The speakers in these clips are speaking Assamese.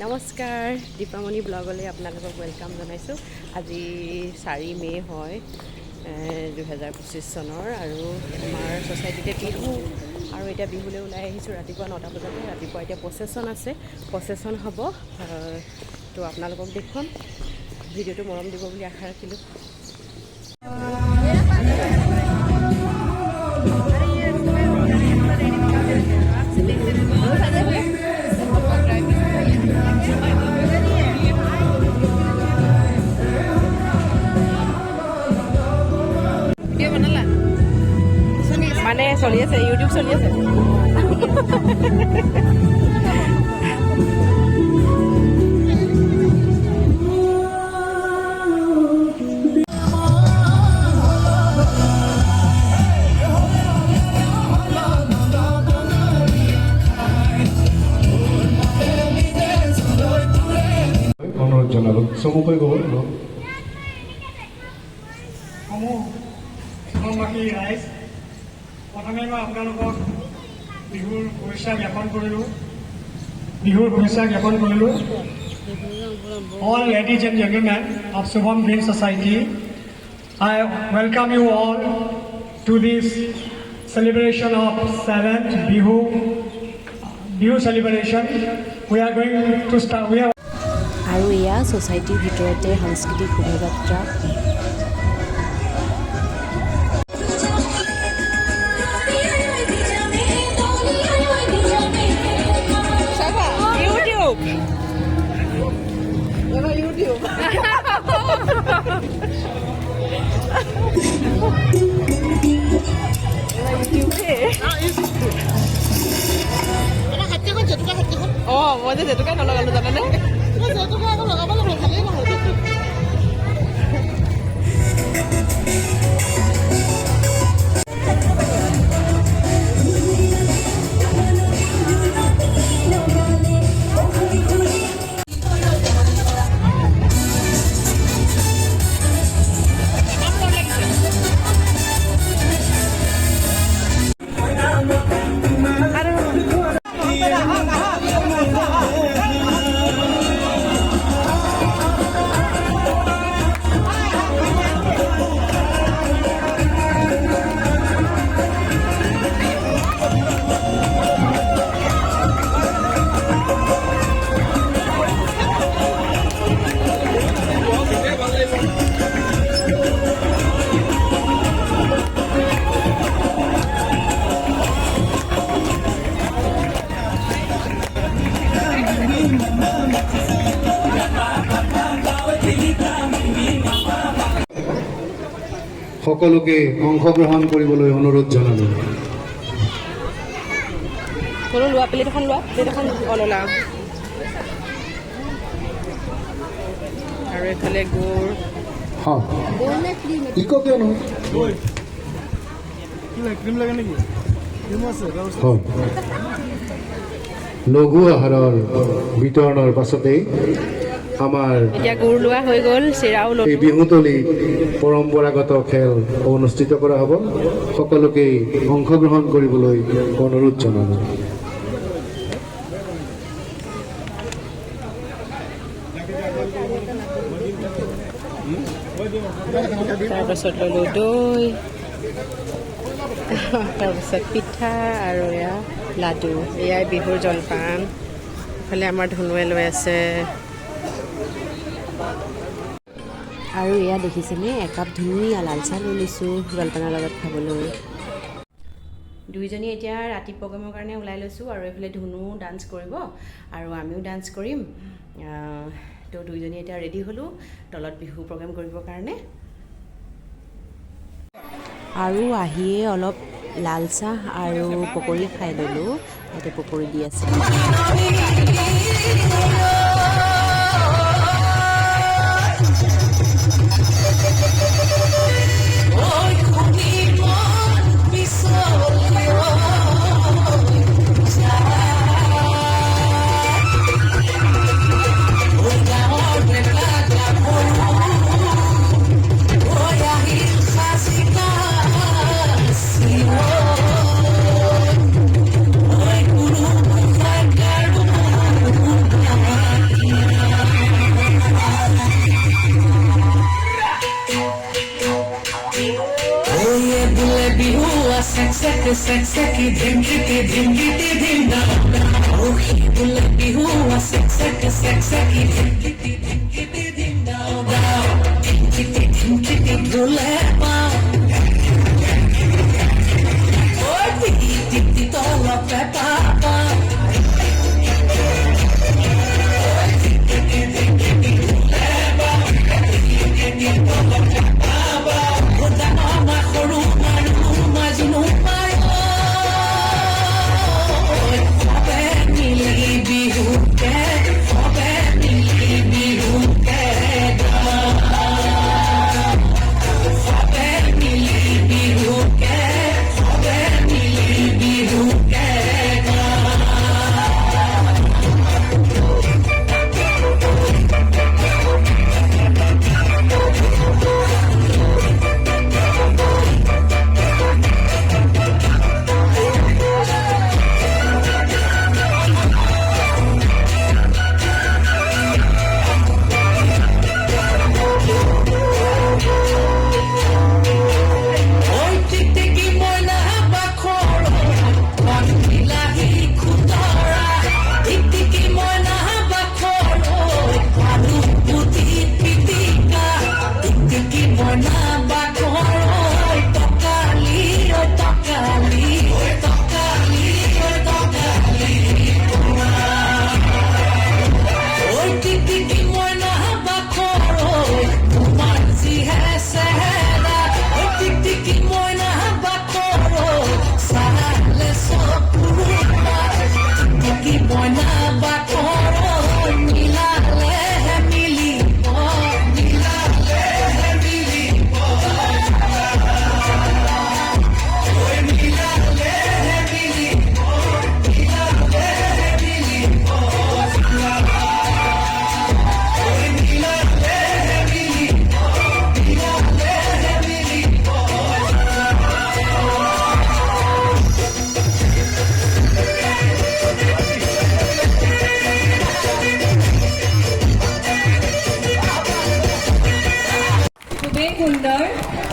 নমস্কাৰ দীপামণি ব্লগলৈ আপোনালোকক ৱেলকাম জনাইছোঁ। আজি 4 মে' হয় 2025 চনৰ আৰু আমাৰ ছ'চাইটিতে বিহু আৰু এতিয়া বিহুলৈ ওলাই আহিছোঁ ৰাতিপুৱা 9টা বজাতে। ৰাতিপুৱা এতিয়া প্ৰচেশ্যন আছে, প্ৰচেশ্যন হ'ব। তো আপোনালোকক দেখুৱাম, ভিডিঅ'টো মৰম দিব বুলি আশা ৰাখিলোঁ। মানে চলি আছে, ইউটিউব চলি আছে। অনুৰোধ জনালো চমুকৈ ক'ব বাকী ৰাইজ, প্ৰথমে মই আপোনালোকক বিহুৰ শুভেচ্ছা জ্ঞাপন কৰিলোঁ। All ladies and gentlemen of Shubham Green Society, I welcome you all to this celebration of 7th Bihu celebration. We are going to start. আৰু এয়া ছ'চাইটিৰ ভিতৰতে সাংস্কৃতিক শোভাযাত্ৰা। মই যে জেতুকাই নলগালোঁ জানানে। সকলোকে অংশগ্ৰহণ কৰিবলৈ অনুৰোধ জনালো। লোৱা প্লেট এখন ললা আৰু এইফালে গুড় কিয় নহয় লঘু আহাৰৰ বিতৰণৰ পাছতেই আমাৰ এতিয়া গুড় লোৱা হৈ গ'ল, চিৰাও এই বিহুতলী পৰম্পৰাগত খেল অনুষ্ঠিত কৰা হ'ব। সকলোকে অংশগ্ৰহণ কৰিবলৈ অনুৰোধ জনালোঁ। তাৰপাছত ল'লোঁ দৈ, তাৰপাছত পিঠা আৰু এয়া লাডু। এয়াই বিহুৰ জলপান। ইফালে আমাৰ ধনুৱে লৈ আছে। আৰু এয়া দেখিছেনে, একাপ ধুনীয়া লাল চাহ লৈ লৈছোঁ জলপানৰ লগত খাবলৈ। দুইজনী এতিয়া ৰাতি প্ৰগ্ৰেমৰ কাৰণে ওলাই লৈছোঁ আৰু এইফালে ধুনু ডান্স কৰিব আৰু আমিও ডান্স কৰিম। তো দুইজনী এতিয়া ৰেডি হ'লোঁ তলত বিহু প্ৰগ্ৰেম কৰিবৰ কাৰণে। আৰু আহিয়ে অলপ লাল চাহ আৰু পকৰি খাই ল'লোঁ। ইয়াতে পকৰি দি আছে। sexy, धिंगिटी धिंगिटी धिंगा ओ बोले बिहू sexy, धिंगिटी धिंगिटी धिंगा धिंगिटी धिंगिटी बोले पाओ ओ टिटी तोला पे पापा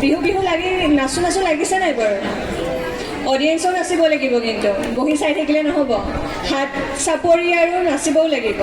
বিহু বিহু লাগি নাচো নাচো লাগিছে নাই বাৰু অডিয়েন্সও নাচিব লাগিব কিন্তু বহি চাই থাকিলে নহ'ব হাত চাপৰি আৰু নাচিবও লাগিব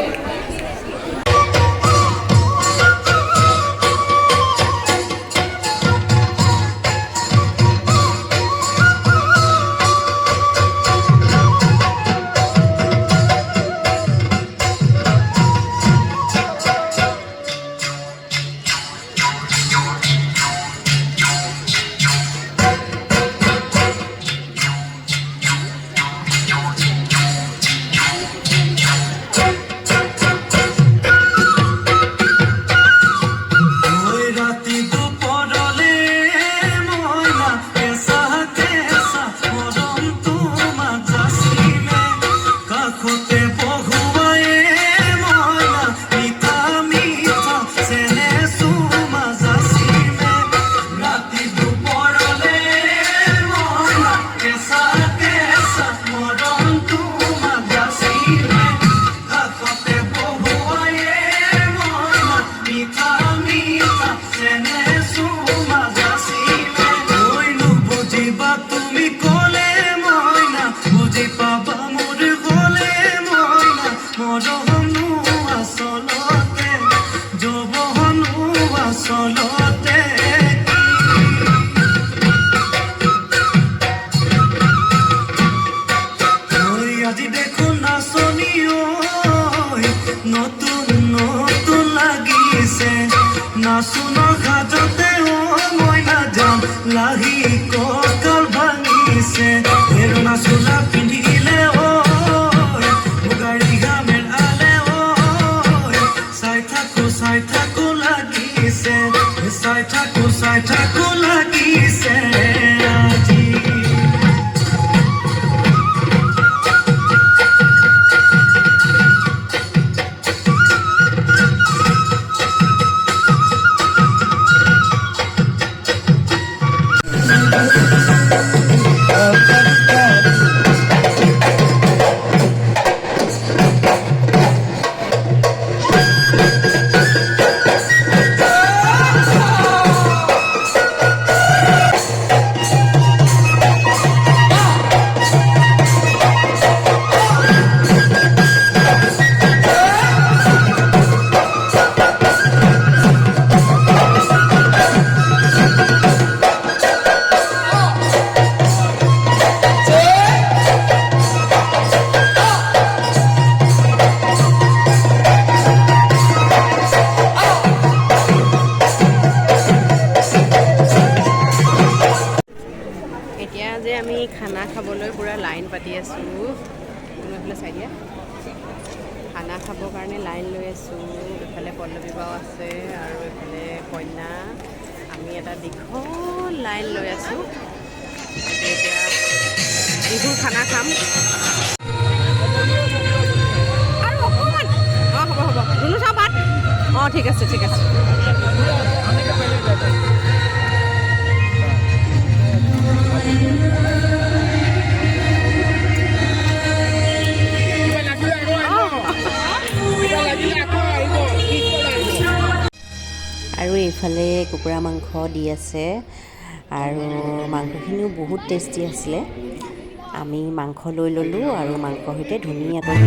লাইন লৈ আছোঁ। এইফালে পল্লৱী বাও আছে আৰু এইফালে কন্যা। আমি এটা দীঘল লাইন লৈ আছোঁ। এতিয়া বিহুৰ খানা খাম। আৰু অকণমান অঁ হ'ব ধুনু চাওঁ পাত। অঁ ঠিক আছে। আৰু এইফালে কুকুৰা মাংস দি আছে আৰু মাংসখিনিও বহুত টেষ্টি আছিলে। আমি মাংস লৈ ল'লোঁ আৰু মাংসৰ সৈতে ধুনীয়াকৈ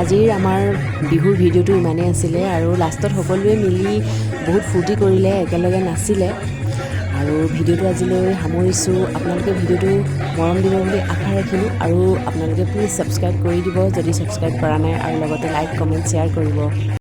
আজিৰ আমাৰ বিহুৰ ভিডিঅ'টো ইমানেই আছিলে আৰু লাষ্টত সকলোৱে মিলি বহুত ফূৰ্তি কৰিলে, একেলগে নাচিলে আৰু ভিডিঅ'টো আজিলৈ সামৰিছোঁ। আপোনালোকে ভিডিঅ'টো মৰম দিব বুলি আশা ৰাখিলোঁ আৰু আপোনালোকে প্লিজ ছাবস্ক্ৰাইব কৰি দিব যদি ছাবস্ক্ৰাইব কৰা নাই আৰু লগতে লাইক কমেণ্ট শ্বেয়াৰ কৰিব।